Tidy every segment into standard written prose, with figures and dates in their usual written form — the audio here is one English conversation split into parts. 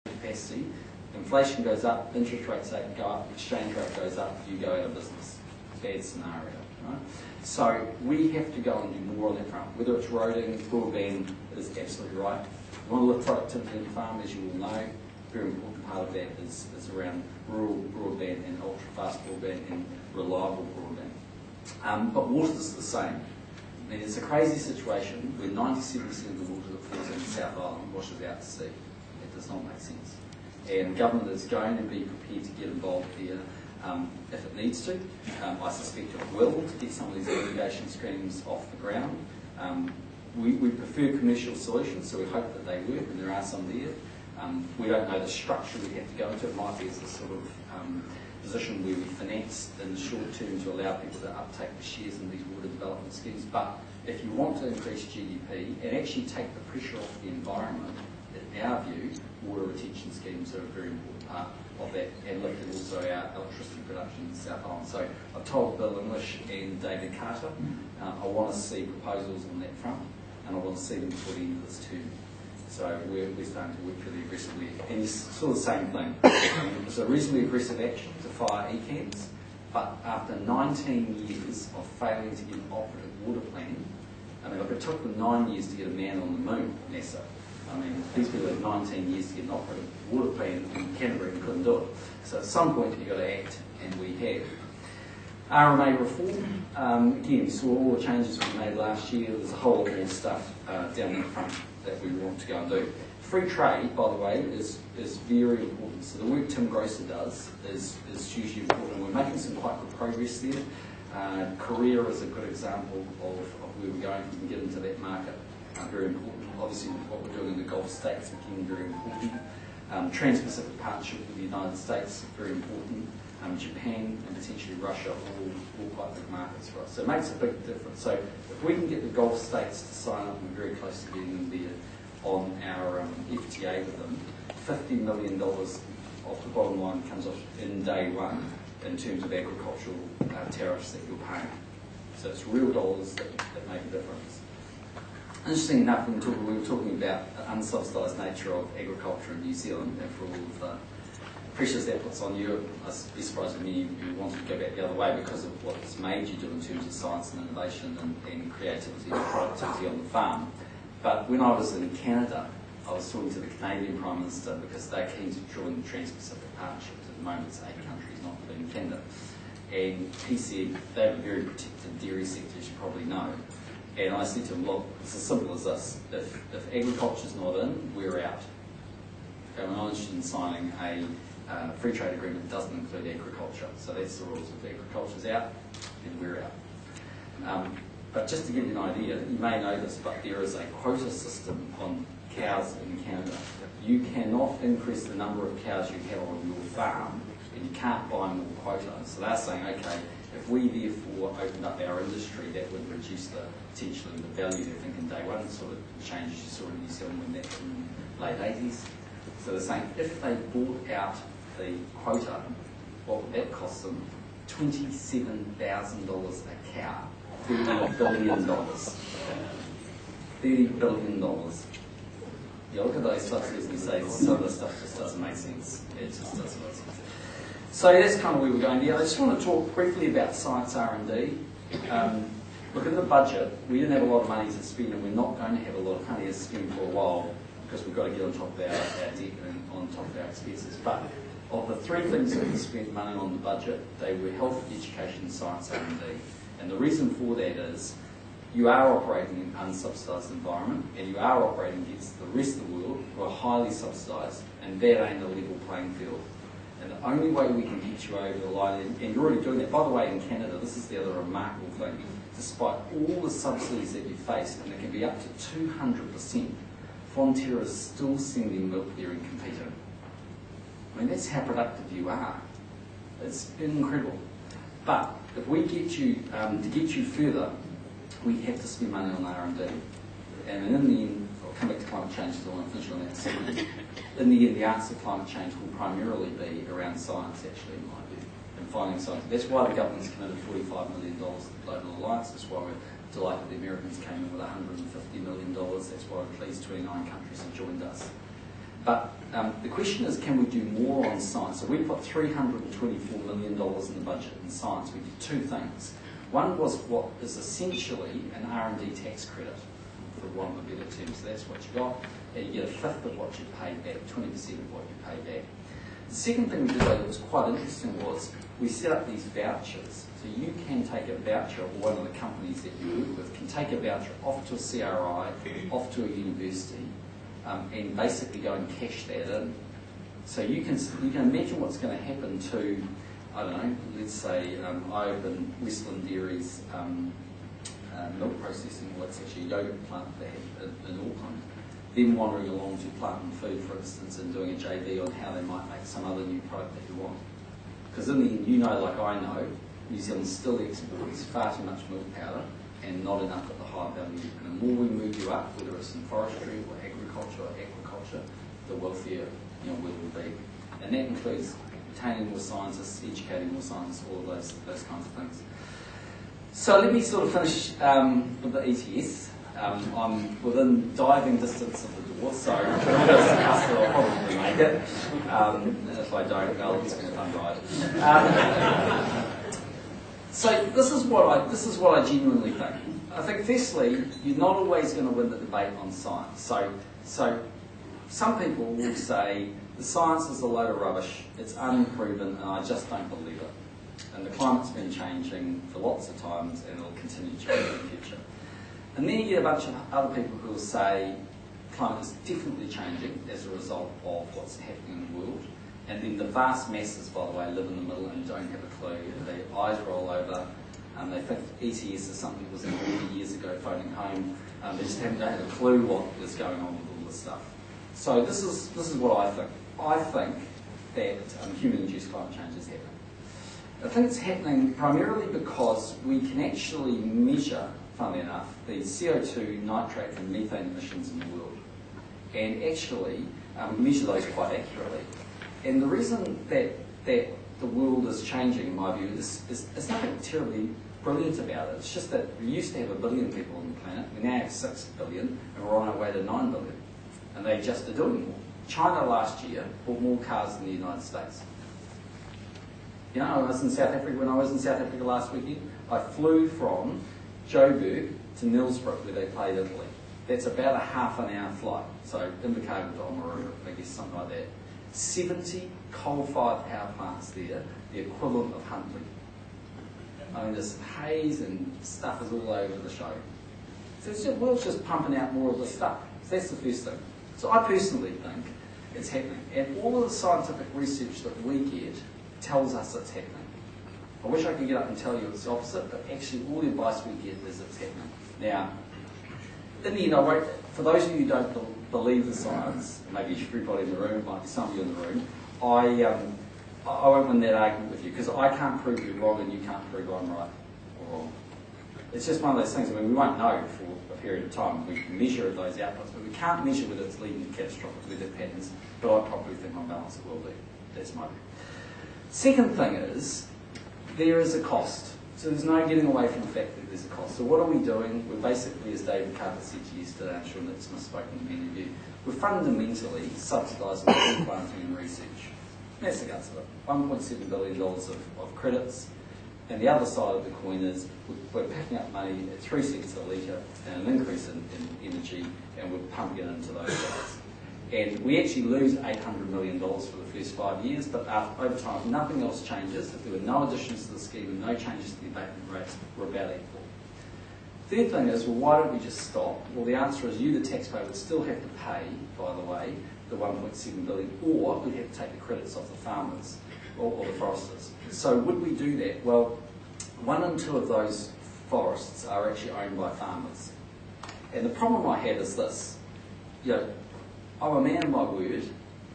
capacity, inflation goes up, interest rates go up, exchange rate goes up, you go out of business. Bad scenario, right? So we have to go and do more on that front. Whether it's roading, broadband is absolutely right. We want to lift productivity in the farm, as you all know. A very important part of that is around rural broadband and ultra-fast broadband and reliable broadband. But water's the same. I mean, it's a crazy situation where 97% of the water that falls into the South Island washes out to sea. It does not make sense. And government is going to be prepared to get involved here if it needs to. I suspect it will, to get some of these irrigation schemes off the ground. We prefer commercial solutions, so we hope that they work, and there are some there. We don't know the structure we have to go into. It might be as a sort of position where we finance in the short term to allow people to uptake the shares in these water development schemes. But if you want to increase GDP and actually take the pressure off the environment, in our view, water retention schemes are a very important part of that, and lifting also our electricity production in the South Island. So I've told Bill English and David Carter I want to see proposals on that front, and I want to see them before the end of this term. So we're starting to work really aggressively. And it's sort of the same thing. It's a reasonably aggressive action to fire ECAMs, but after 19 years of failing to get an operative water plan, I mean, look, it took them 9 years to get a man on the moon, NASA. I mean, these people had 19 years to get an operative water plan in Canterbury and couldn't do it. So at some point you've got to act, and we have. RMA reform, again, we saw all the changes we made last year. There's a whole lot more stuff down the front that we want to go and do. Free trade, by the way, is very important. So the work Tim Grosser does is hugely important. We're making some quite good progress there. Korea is a good example of where we're going. If we can get into that market, very important. Obviously, what we're doing in the Gulf States, again, very important. Trans-Pacific partnership with the United States, very important. Japan and potentially Russia, all quite big markets for us. So it makes a big difference. So if we can get the Gulf States to sign up, we're very close to getting them there on our FTA with them, $50 million off the bottom line comes off in day one in terms of agricultural tariffs that you're paying. So it's real dollars that make a difference. Interesting enough, we were talking about the unsubsidised nature of agriculture in New Zealand, and for all of the pressures that puts on you. I'd be surprised if many of you wanted to go back the other way because of what it's made you do in terms of science and innovation and creativity and productivity on the farm. But when I was in Canada, I was talking to the Canadian Prime Minister because they're keen to join the Trans-Pacific Partnership. At the moment it's 8 countries, not including Canada. And he said they have a very protected dairy sector, as you probably know. And I said to him, look, it's as simple as this. If agriculture's not in, we're out. Okay, we're not interested in signing a free trade agreement that doesn't include agriculture. So that's the rules. If agriculture's out, then we're out. But just to give you an idea, you may know this, but there is a quota system on cows in Canada. You cannot increase the number of cows you have on your farm, and you can't buy more quota. So they're saying, okay, if we therefore opened up our industry, that would reduce potentially the value, I think, in day one, sort of changes you saw in New Zealand when that in the late 80s. So they're saying if they bought out the quota, what would that cost them? $27,000 a cow. $30 billion. $30 billion. You look at those subsidies and you say some of the stuff just doesn't make sense. It just doesn't make sense. So that's kind of where we're going here. I just want to talk briefly about science R&D. Look at the budget. We didn't have a lot of money to spend, and we're not going to have a lot of money to spend for a while because we've got to get on top of our debt and on top of our expenses. But of the 3 things that we spent money on the budget, they were health, education, science R&D. And the reason for that is you are operating in an unsubsidised environment, and you are operating against the rest of the world who are highly subsidised, and that ain't a level playing field. And the only way we can get you over the line, and you're already doing that, by the way, in Canada, this is the other remarkable thing, despite all the subsidies that you face, and it can be up to 200%, Fonterra is still sending milk there and competing. I mean, that's how productive you are. It's incredible. But if we get you, to get you further, we have to spend money on R&D. And in the end, I'll come back to climate change because I want to finish on that segment. In the end, the answer to climate change will primarily be around science, actually, in my view, and finding science. That's why the government's committed $45 million to the Global Alliance. That's why we're delighted the Americans came in with $150 million. That's why we're pleased 29 countries have joined us. But the question is, can we do more on science? So we put $324 million in the budget in science. We did two things. One was what is essentially an R&D tax credit, for want of a better term. So that's what you got. And you get a fifth of what you pay back, 20% of what you pay back. The second thing we did though that was quite interesting was we set up these vouchers. So you can take a voucher, or one of the companies that you work with can take a voucher off to a CRI, off to a university, and basically go and cash that in. So you can imagine what's going to happen to, I don't know, let's say I open Westland Dairy's milk processing, well it's actually a yogurt plant they have in Auckland. Them wandering along to Plant and Food, for instance, and doing a JV on how they might make some other new product that you want. Because in the end, you know, like I know, New Zealand still exports far too much milk powder and not enough at the high value. And the more we move you up, whether it's in forestry or agriculture or aquaculture, the wealthier we will be. And that includes retaining more scientists, educating more scientists, all of those kinds of things. So let me sort of finish with the ETS. I'm within diving distance of the door, so I'll probably make it. And if I don't, well, it's been a fun ride. So this is what I genuinely think. I think firstly, you're not always going to win the debate on science. So some people will say the science is a load of rubbish, it's unproven, and I just don't believe it. And the climate's been changing for lots of times, and it'll continue to change in the future. And then you get a bunch of other people who will say climate is definitely changing as a result of what's happening in the world. And then the vast masses, by the way, live in the middle and don't have a clue. Their eyes roll over, and they think ETS is something that was invented 40 years ago, phoning home. They just don't have a clue what is going on with all this stuff. So this is what I think. I think that human-induced climate change is happening. I think it's happening primarily because we can actually measure, funnily enough, the CO2, nitrate and methane emissions in the world. And actually measure those quite accurately. And the reason that the world is changing, in my view, is nothing terribly brilliant about it. It's just that we used to have 1 billion people on the planet, we now have 6 billion, and we're on our way to 9 billion. And they just are doing more. China last year bought more cars than the United States. You know, I was in South Africa, when I was in South Africa last weekend, I flew from Joburg to Nilsbrook, where they played Italy. That's about a half-an-hour flight. So Invercargill to Oamaru, I guess something like that. 70 coal-fired power plants there, the equivalent of Huntly. I mean, this haze and stuff is all over the show. So it's just, we're just pumping out more of the stuff. So that's the first thing. So I personally think it's happening. And all of the scientific research that we get tells us it's happening. I wish I could get up and tell you it's the opposite, but actually all the advice we get is it's happening. Now, in the end, for those of you who don't believe the science, maybe everybody in the room, might be some of you in the room, I won't win that argument with you, because I can't prove you're wrong and you can't prove I'm right or wrong. It's just one of those things. I mean, we won't know for a period of time. We can measure those outputs, but we can't measure whether it's leading to catastrophic weather patterns, but I probably think on balance it will be. That's my view. Second thing is, there is a cost. So there's no getting away from the fact that there's a cost. So what are we doing? We're basically, as David Carter said to you yesterday, I'm sure that's misspoken to many of you, we're fundamentally subsidising tree planting and research. That's the guts of it. $1.7 billion of credits. And the other side of the coin is we're picking up money at 3 cents a litre and an increase in energy, and we're pumping it into those guys. And we actually lose $800 million for the first 5 years, but over time, if nothing else changes, if there were no additions to the scheme and no changes to the abatement rates, we're about equal. Third thing is, well, why don't we just stop? Well, the answer is you, the taxpayer, would still have to pay, by the way, the $1.7 billion, or we'd have to take the credits off the farmers or the foresters. So would we do that? Well, 1 in 2 of those forests are actually owned by farmers. And the problem I have is this. I'm a man of my word,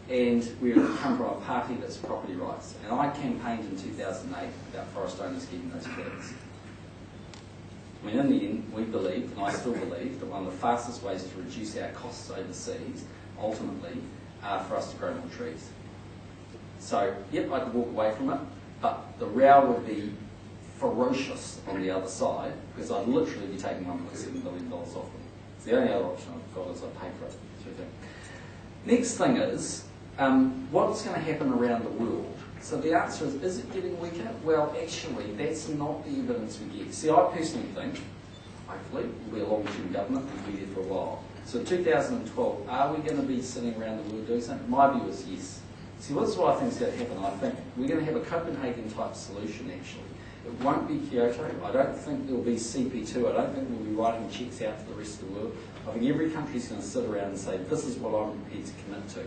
and we come from a party that's property rights. And I campaigned in 2008 about forest owners getting those credits. I mean, in the end, we believe, and I still believe, that one of the fastest ways to reduce our costs overseas, ultimately, are for us to grow more trees. So, yep, I could walk away from it, but the row would be ferocious on the other side, because I'd literally be taking $1.7 billion off them. So the only other option I've got is I pay for it. Next thing is, what's going to happen around the world? So the answer is it getting weaker? Well, actually, that's not the evidence we get. See, I personally think, hopefully, we'll be a long-term government and we'll be there for a while. So 2012, are we going to be sitting around the world doing something? My view is yes. See, this is what I think is going to happen. I think we're going to have a Copenhagen-type solution, actually. It won't be Kyoto. I don't think there will be CP2. I don't think we'll be writing checks out to the rest of the world. I think every country's going to sit around and say, this is what I'm prepared to commit to.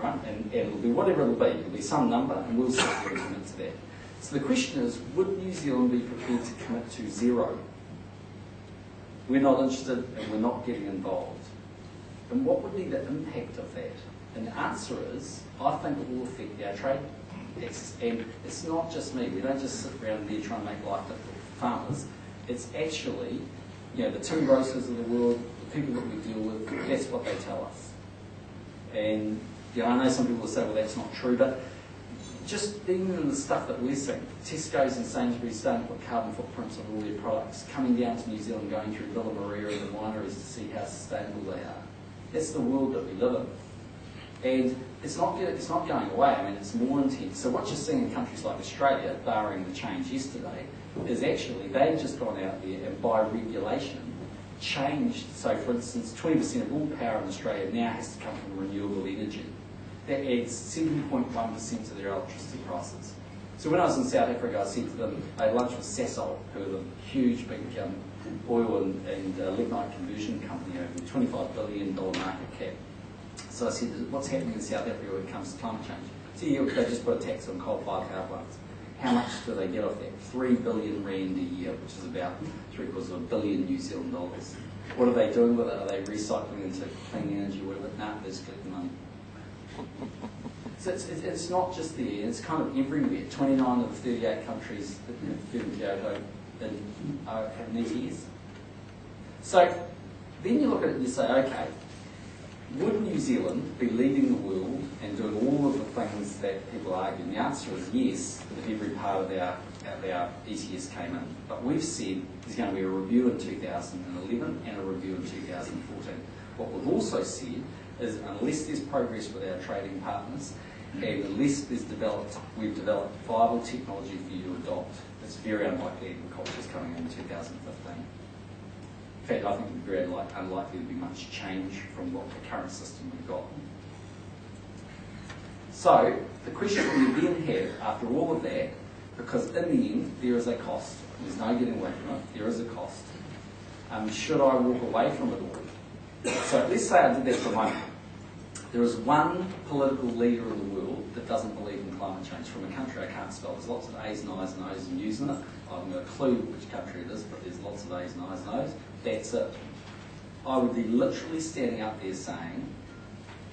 Right? And it'll be whatever it'll be. It'll be some number, and we'll sit there and commit to that. So the question is, would New Zealand be prepared to commit to 0? We're not interested, and we're not getting involved. And what would be the impact of that? And the answer is, I think it will affect our trade taxes. And it's not just me. We don't just sit around there trying to make life difficult for farmers. It's actually, the tin grocers of the world, the people that we deal with, that's what they tell us. And I know some people will say, well, that's not true, but just even in the stuff that we're seeing, Tesco's and Sainsbury's starting to put carbon footprints on all their products, coming down to New Zealand, going through Villa Maria and the wineries to see how sustainable they are. That's the world that we live in. And it's not going away. I mean, it's more intense. So what you're seeing in countries like Australia, barring the change yesterday, is actually they've just gone out there and by regulation changed. So for instance, 20% of all power in Australia now has to come from renewable energy. That adds 7.1% to their electricity prices. So when I was in South Africa, I said to them, I had lunch with Sasol, who are a huge big oil and lignite conversion company over $25 billion market cap. So I said, what's happening in South Africa when it comes to climate change? So they just put a tax on coal-fired power plants. How much do they get off that? 3 billion rand a year, which is about $750 million New Zealand dollars. What are they doing with it? Are they recycling into clean energy or whatever? No, they're just collecting money. So it's not just there, it's kind of everywhere. 29 of the 38 countries that have Kyoto have net ETS. So then you look at it and you say, okay, would New Zealand be leading the world and doing all of the things that people argue? And the answer is yes, if every part of our ETS came in. But we've said there's going to be a review in 2011 and a review in 2014. What we've also said is unless there's progress with our trading partners and unless we've developed viable technology for you to adopt, it's very unlikely agriculture's coming in 2015. In fact, I think it's very unlikely to be much change from what the current system we've got. So, the question we then have, after all of that, because in the end, there is a cost, there's no getting away from it, there is a cost. Should I walk away from it all? So, let's say I did that for a moment. There is one political leader in the world that doesn't believe in climate change from a country I can't spell. There's lots of A's and I's and O's and U's in it. I haven't got a clue which country it is, but there's lots of A's and I's and O's. That's it. I would be literally standing up there saying,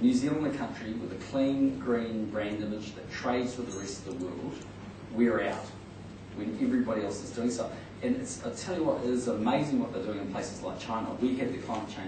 New Zealand, a country with a clean, green brand image that trades with the rest of the world, we're out when everybody else is doing so. And I tell you what, it is amazing what they're doing in places like China. We have the climate change